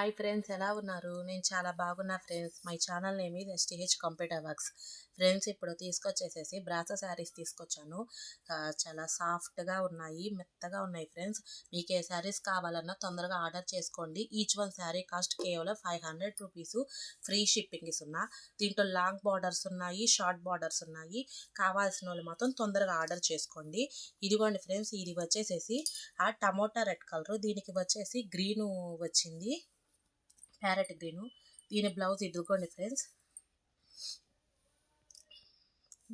Hi friends, ఎలా ఉన్నారు? నేను చాలా బాగున్నా friends. My channel name is STH computer works. Friends, ఇప్పుడు తీసుకొచ్చేసేసి బ్రాసో శారీస్ తీసుకొచ్చాను. చాలా సాఫ్ట్గా ఉన్నాయి, మెత్తగా ఉన్నాయి ఫ్రెండ్స్. మీకు ఏ శారీస్ కావాలన్నా తొందరగా ఆర్డర్ చేసుకోండి. ఈచ్ వన్ శారీ కాస్ట్ కేవలం 500 రూపీస్. ఫ్రీ షిప్పింగ్ ఇస్తున్నా. దీంట్లో లాంగ్ బార్డర్స్ ఉన్నాయి, షార్ట్ బార్డర్స్ ఉన్నాయి. కావాల్సిన వాళ్ళు మాత్రం తొందరగా ఆర్డర్ చేసుకోండి. ఇదిగోండి ఫ్రెండ్స్, ఇది వచ్చేసేసి ఆ టమోటా రెడ్ కలర్, దీనికి వచ్చేసి గ్రీను వచ్చింది, ప్యారెట్ గ్రీను. దీని బ్లౌజ్ ఇదిగోండి ఫ్రెండ్స్.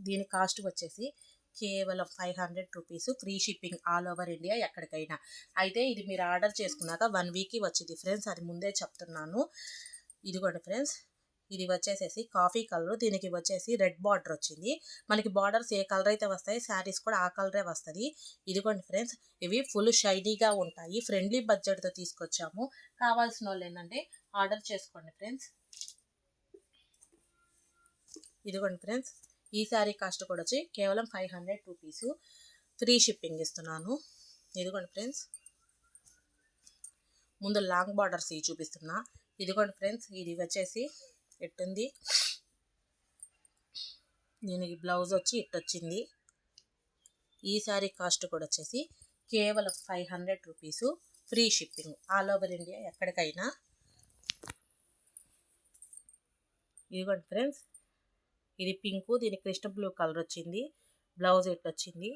దీని కాస్ట్ వచ్చేసి కేవలం 500 rupees. Free shipping all over India, ఎక్కడికైనా. అయితే ఇది మీరు ఆర్డర్ చేసుకున్నాక 1 వీక్కి వచ్చింది ఫ్రెండ్స్, అది ముందే చెప్తున్నాను. ఇదిగోండి ఫ్రెండ్స్, ఇది వచ్చేసేసి కాఫీ కలర్, దీనికి వచ్చేసి రెడ్ బార్డర్ వచ్చింది. మనకి బార్డర్స్ ఏ కలర్ అయితే వస్తాయి, శారీస్ కూడా ఆ కలరే వస్తుంది. ఇదిగోండి ఫ్రెండ్స్, ఇవి ఫుల్ షైనీగా ఉంటాయి. ఫ్రెండ్లీ బడ్జెట్తో తీసుకొచ్చాము. కావాల్సిన వాళ్ళు ఏంటంటే ఆర్డర్ చేసుకోండి ఫ్రెండ్స్. ఇదిగోండి ఫ్రెండ్స్, ఈ శారీ కాస్ట్ కూడా వచ్చి కేవలం 500 రూపీస్. ఫ్రీ షిప్పింగ్ ఇస్తున్నాను. ఇదిగోండి ఫ్రెండ్స్, ముందు లాంగ్ బార్డర్స్ ఇవి చూపిస్తున్నా. ఇదిగోండి ఫ్రెండ్స్, ఇది వచ్చేసి ఎట్టుంది, దీనికి బ్లౌజ్ వచ్చి ఇట్టొచ్చింది. ఈ శారీ కాస్ట్ కూడా వచ్చేసి కేవలం 500 rupees. Free shipping all over India, ఎక్కడికైనా. ఇదిగోండి ఫ్రెండ్స్, ఇది పింకు, దీనికి కృష్ణ బ్లూ కలర్ వచ్చింది. బ్లౌజ్ ఇట్టొచ్చింది.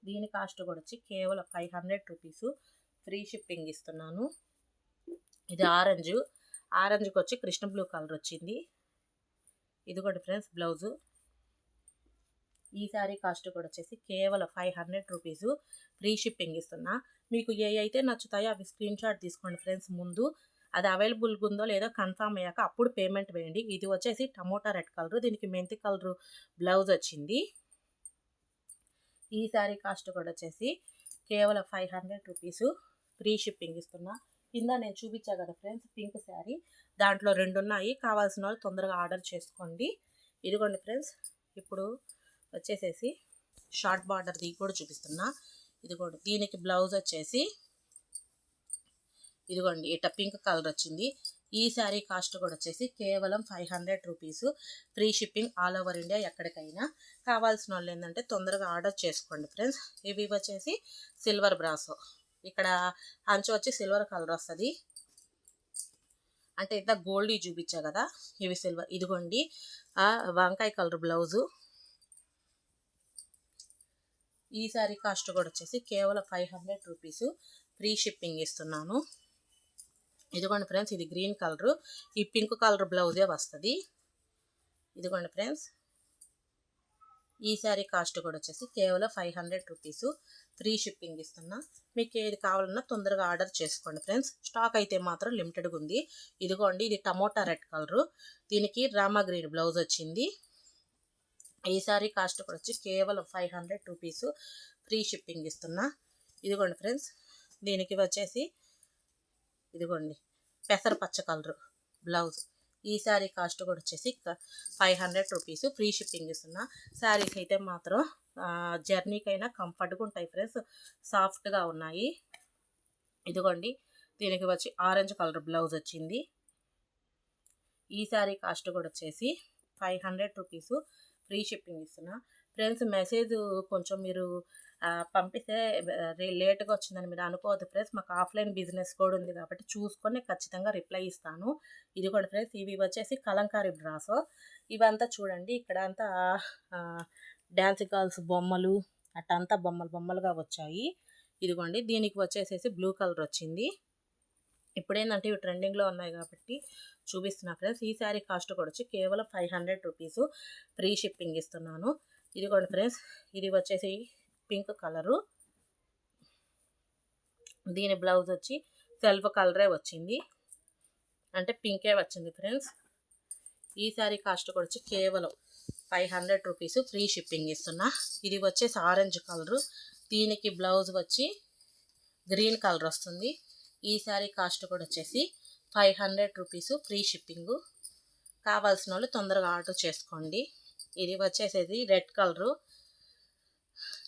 దీని కాస్ట్ కూడా వచ్చి కేవలం 500 రూపీస్. ఫ్రీ షిప్పింగ్ ఇస్తున్నాను. ఇది ఆరెంజ్కి వచ్చి కృష్ణ బ్లూ కలర్ వచ్చింది. ఇదిగోండి ఫ్రెండ్స్, బ్లౌజు. ఈ శారీ కాస్ట్ కూడా వచ్చేసి కేవలం 500 రూపీస్. ఫ్రీ షిప్పింగ్ ఇస్తున్నా. మీకు ఏ అయితే నచ్చుతాయో అవి స్క్రీన్ షాట్ తీసుకోండి ఫ్రెండ్స్. ముందు అది అవైలబుల్గా ఉందో లేదో కన్ఫామ్ అయ్యాక అప్పుడు పేమెంట్ వేయండి. ఇది వచ్చేసి టమోటా రెడ్ కలర్, దీనికి మెంతి కలర్ బ్లౌజ్ వచ్చింది. ఈ శారీ కాస్ట్ కూడా వచ్చేసి కేవలం 500 రూపీస్. ఫ్రీ షిప్పింగ్ ఇస్తున్నా. కింద నేను చూపించా కదా ఫ్రెండ్స్, పింక్ శారీ, దాంట్లో 2 ఉన్నాయి. కావాల్సిన వాళ్ళు తొందరగా ఆర్డర్ చేసుకోండి. ఇదిగోండి ఫ్రెండ్స్, ఇప్పుడు వచ్చేసేసి షార్ట్ బార్డర్ది కూడా చూపిస్తున్నా. ఇదిగోండి, దీనికి బ్లౌజ్ వచ్చేసి ఇదిగోండి ఇట్ట పింక్ కలర్ వచ్చింది. ఈ శారీ కాస్ట్ కూడా వచ్చేసి కేవలం 500 rupees. Free shipping all over India, ఎక్కడికైనా. కావాల్సిన వాళ్ళు ఏంటంటే తొందరగా ఆర్డర్ చేసుకోండి ఫ్రెండ్స్. ఇవి వచ్చేసి సిల్వర్ బ్రాసో. ఇక్కడ అంచు వచ్చి సిల్వర్ కలర్ వస్తుంది. అంటే ఇంత గోల్డ్ చూపించా కదా, ఇవి సిల్వర్. ఇదిగోండి వంకాయ కలర్ బ్లౌజు. ఈ శారీ కాస్ట్ కూడా వచ్చేసి కేవలం 500 రూపీస్. ఫ్రీ షిప్పింగ్ ఇస్తున్నాను. ఇదిగోండి ఫ్రెండ్స్, ఇది గ్రీన్ కలరు, ఈ పింక్ కలర్ బ్లౌజే వస్తుంది. ఇదిగోండి ఫ్రెండ్స్, ఈ శారీ కాస్ట్ కూడా వచ్చేసి కేవలం 500 రూపీస్. ఫ్రీ షిప్పింగ్ ఇస్తున్నా. మీకు ఏది కావాలన్నా తొందరగా ఆర్డర్ చేసుకోండి ఫ్రెండ్స్. స్టాక్ అయితే మాత్రం లిమిటెడ్గా ఉంది. ఇదిగోండి, ఇది టమోటా రెడ్ కలరు, దీనికి రామా గ్రీన్ బ్లౌజ్ వచ్చింది. ఈ శారీ కాస్ట్ కూడా వచ్చి కేవలం 500 రూపీస్. ఫ్రీ షిప్పింగ్ ఇస్తున్నా. ఇదిగోండి ఫ్రెండ్స్, దీనికి వచ్చేసి ఇదిగోండి పెసర పచ్చ కలర్ బ్లౌజ్. ఈ శారీ కాస్ట్ కూడా వచ్చేసి 500 రూపీస్. ఫ్రీ షిప్పింగ్ ఇస్తున్నా. శారీస్ అయితే మాత్రం జర్నీకైనా కంఫర్ట్గా ఉంటాయి ఫ్రెండ్స్, సాఫ్ట్గా ఉన్నాయి. ఇదిగోండి, దీనికి వచ్చి ఆరెంజ్ కలర్ బ్లౌజ్ వచ్చింది. ఈ శారీ కాస్ట్ కూడా వచ్చేసి 500 రూపీస్. ఫ్రీ షిప్పింగ్ ఇస్తున్నా. ఫ్రెండ్స్, మెసేజ్ కొంచెం మీరు పంపిస్తే లేట్గా వచ్చిందని మీరు అనుకోవద్దు ఫ్రెండ్స్. మాకు ఆఫ్లైన్ బిజినెస్ కూడా ఉంది కాబట్టి చూసుకొని ఖచ్చితంగా రిప్లై ఇస్తాను. ఇది కూడా ఫ్రెండ్స్, ఇవి వచ్చేసి కలంకారీ బ్రాసో. ఇవంతా చూడండి, ఇక్కడ అంతా డ్యాన్స్ గర్ల్స్ బొమ్మలు, అట్టంతా బొమ్మలుగా వచ్చాయి. ఇదిగోండి, దీనికి వచ్చేసేసి బ్లూ కలర్ వచ్చింది. ఇప్పుడేంటంటే ఇవి ట్రెండింగ్లో ఉన్నాయి కాబట్టి చూపిస్తున్నా ఫ్రెండ్స్. ఈ శారీ కాస్ట్ కూడా వచ్చి కేవలం 500 రూపీస్. ఫ్రీ షిప్పింగ్ ఇస్తున్నాను. ఇదిగోండి ఫ్రెండ్స్, ఇది వచ్చేసి పింక్ కలరు, దీని బ్లౌజ్ వచ్చి సెల్ఫ్ కలరే వచ్చింది, అంటే పింకే వచ్చింది ఫ్రెండ్స్. ఈ శారీ కాస్ట్ కూడా వచ్చి కేవలం 500 రూపీస్. ఫ్రీ షిప్పింగ్ ఇస్తున్నా. ఇది వచ్చేసి ఆరెంజ్ కలరు, దీనికి బ్లౌజ్ వచ్చి గ్రీన్ కలర్ వస్తుంది. ఈ శారీ కాస్ట్ కూడా వచ్చేసి 500 రూపీస్. Free shipping. కావాల్సిన వాళ్ళు తొందరగా ఆర్డర్ చేసుకోండి. ఇది వచ్చేసేది రెడ్ కలరు,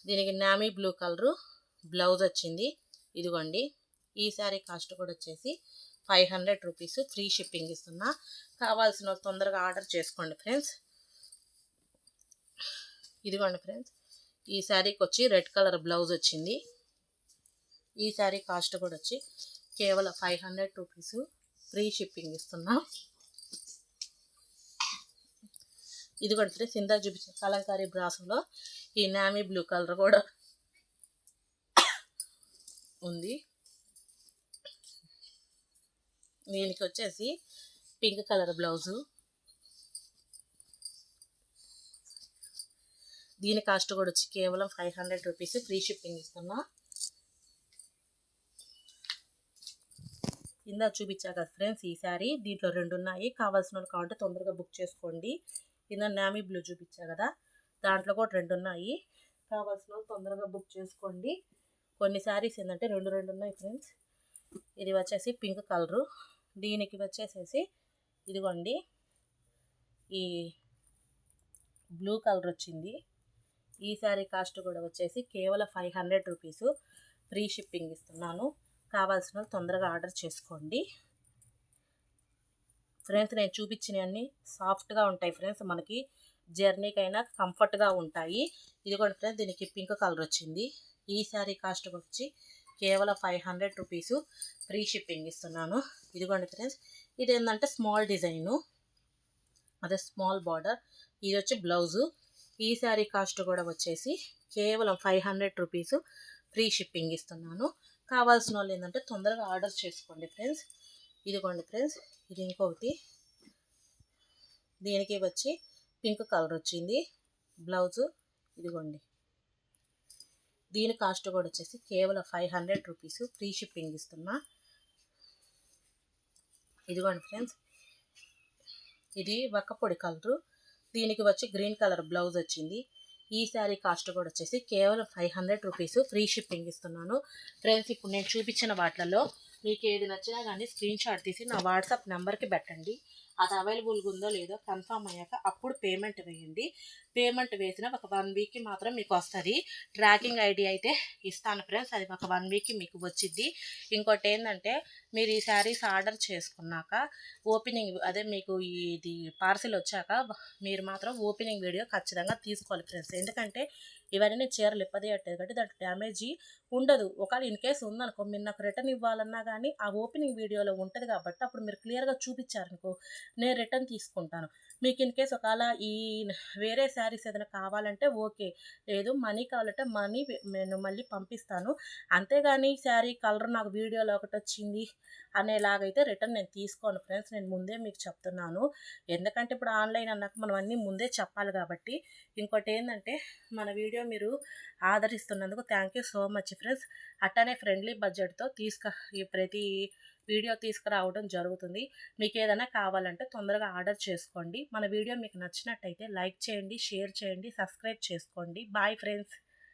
దీనికి నామీ బ్లూ కలరు బ్లౌజ్ వచ్చింది. ఇదిగోండి, ఈ శారీ కాస్ట్ కూడా వచ్చేసి 500 రూపీస్, ఫ్రీ షిప్పింగ్ ఇస్తున్నా. కావాల్సిన వాళ్ళు తొందరగా ఆర్డర్ చేసుకోండి ఫ్రెండ్స్. ఇదిగోండి ఫ్రెండ్స్, ఈ శారీకి వచ్చి రెడ్ కలర్ బ్లౌజ్ వచ్చింది. ఈ శారీ కాస్ట్ కూడా వచ్చి కేవలం 500 రూపీస్, ఫ్రీ షిప్పింగ్ ఇస్తున్నా. ఇదిగోండి ఫ్రెండ్స్, ఇందా చూపించిన కలంకారీ బ్రాసులో ఈ నామీ బ్లూ కలర్ కూడా ఉంది. దీనికి వచ్చేసి పింక్ కలర్ బ్లౌజు. దీని కాస్ట్ కూడా వచ్చి కేవలం 500 రూపీస్, ఫ్రీ షిప్పింగ్ ఇస్తున్నా. ఇందా చూపించా కదా ఫ్రెండ్స్ ఈ శారీ, దీంట్లో 2 ఉన్నాయి. కావాల్సిన వాళ్ళు కావాలంటే తొందరగా బుక్ చేసుకోండి. కింద నామీ బ్లూ చూపించా కదా, దాంట్లో కూడా 2 ఉన్నాయి. కావాల్సిన వాళ్ళు తొందరగా బుక్ చేసుకోండి. కొన్ని శారీస్ ఏంటంటే 2 ఉన్నాయి ఫ్రెండ్స్. ఇది వచ్చేసి పింక్ కలరు, దీనికి వచ్చేసేసి ఇదిగోండి ఈ బ్లూ కలర్ వచ్చింది. ఈ శారీ కాస్ట్ కూడా వచ్చేసి కేవలం 500 రూపీస్, ఫ్రీ షిప్పింగ్ ఇస్తున్నాను. కావాల్సిన వాళ్ళు తొందరగా ఆర్డర్ చేసుకోండి ఫ్రెండ్స్. నేను చూపించినవన్నీ సాఫ్ట్గా ఉంటాయి ఫ్రెండ్స్, మనకి జర్నీకైనా కంఫర్ట్గా ఉంటాయి. ఇదిగోండి ఫ్రెండ్స్, దీనికి పింక్ కలర్ వచ్చింది. ఈ శారీ కాస్ట్ వచ్చి కేవలం 500 రూపీస్, ఫ్రీ షిప్పింగ్ ఇస్తున్నాను. ఇదిగోండి ఫ్రెండ్స్, ఇది ఏంటంటే స్మాల్ డిజైను, అదే స్మాల్ బార్డర్. ఇది వచ్చి బ్లౌజు. ఈ శారీ కాస్ట్ కూడా వచ్చేసి కేవలం 500 రూపీస్, ఫ్రీ షిప్పింగ్ ఇస్తున్నాను. కావాల్సిన వాళ్ళు ఏంటంటే తొందరగా ఆర్డర్ చేసుకోండి ఫ్రెండ్స్. ఇదిగోండి ఫ్రెండ్స్, ఇది ఇంకొకటి. దీనికి వచ్చి పింక్ కలర్ వచ్చింది బ్లౌజు. ఇదిగోండి, దీని కాస్ట్ కూడా వచ్చేసి కేవలం 500 రూపీస్, ఫ్రీ షిప్పింగ్ ఇస్తున్నా. ఇదిగోండి ఫ్రెండ్స్, ఇది వక్కపొడి కలరు. దీనికి వచ్చి గ్రీన్ కలర్ బ్లౌజ్ వచ్చింది. ఈ శారీ కాస్ట్ కూడా వచ్చేసి కేవలం 500 రూపీస్, ఫ్రీ షిప్పింగ్ ఇస్తున్నాను ఫ్రెండ్స్. ఇప్పుడు నేను చూపించిన వాటిలలో మీకు ఏది నచ్చినా కానీ స్క్రీన్ షాట్ తీసి నా వాట్సాప్ నెంబర్కి పెట్టండి. అది అవైలబుల్గా ఉందో లేదో కన్ఫర్మ్ అయ్యాక అప్పుడు పేమెంట్ వేయండి. పేమెంట్ వేసిన ఒక 1 వీక్కి మాత్రం మీకు వస్తుంది. ట్రాకింగ్ ఐడి అయితే ఇస్తాను ఫ్రెండ్స్, అది ఒక 1 వీక్కి మీకు వచ్చింది. ఇంకోటి ఏంటంటే మీరు ఈ శారీస్ ఆర్డర్ చేసుకున్నాక ఓపెనింగ్, అదే మీకు ఇది పార్సిల్ వచ్చాక మీరు మాత్రం ఓపెనింగ్ వీడియో ఖచ్చితంగా తీసుకోవాలి ఫ్రెండ్స్. ఎందుకంటే ఇవన్నీ చీరలు ఇప్పదేయట్లేదు కాబట్టి దాంట్లో డ్యామేజీ ఉండదు. ఒకవేళ ఇన్ కేసు ఉందనుకో, మీరు నాకు రిటర్న్ ఇవ్వాలన్నా కానీ ఆ ఓపెనింగ్ వీడియోలో ఉంటుంది కాబట్టి అప్పుడు మీరు క్లియర్గా చూపించారనుకో నేను రిటర్న్ తీసుకుంటాను. మీకు ఇన్ కేసు ఒకవేళ ఈ వేరే శారీస్ ఏదైనా కావాలంటే ఓకే, లేదు మనీ కావాలంటే మనీ నేను మళ్ళీ పంపిస్తాను. అంతేగాని శారీ కలర్ నాకు వీడియోలో ఒకటి వచ్చింది అనేలాగైతే రిటర్న్ నేను తీసుకోను ఫ్రెండ్స్. నేను ముందే మీకు చెప్తున్నాను, ఎందుకంటే ఇప్పుడు ఆన్లైన్ అన్నాక మనం అన్నీ ముందే చెప్పాలి కాబట్టి. ఇంకోటి ఏంటంటే మన వీడియో మీరు ఆదరిస్తున్నందుకు thank you so much friends. అట్టనే ఫ్రెండ్లీ బడ్జెట్తో ఈ ప్రతి వీడియో తీసుకురావడం జరుగుతుంది. మీకు ఏదైనా కావాలంటే తొందరగా ఆర్డర్ చేసుకోండి. మన వీడియో మీకు నచ్చినట్టయితే లైక్ చేయండి, షేర్ చేయండి, సబ్స్క్రైబ్ చేసుకోండి. Bye friends.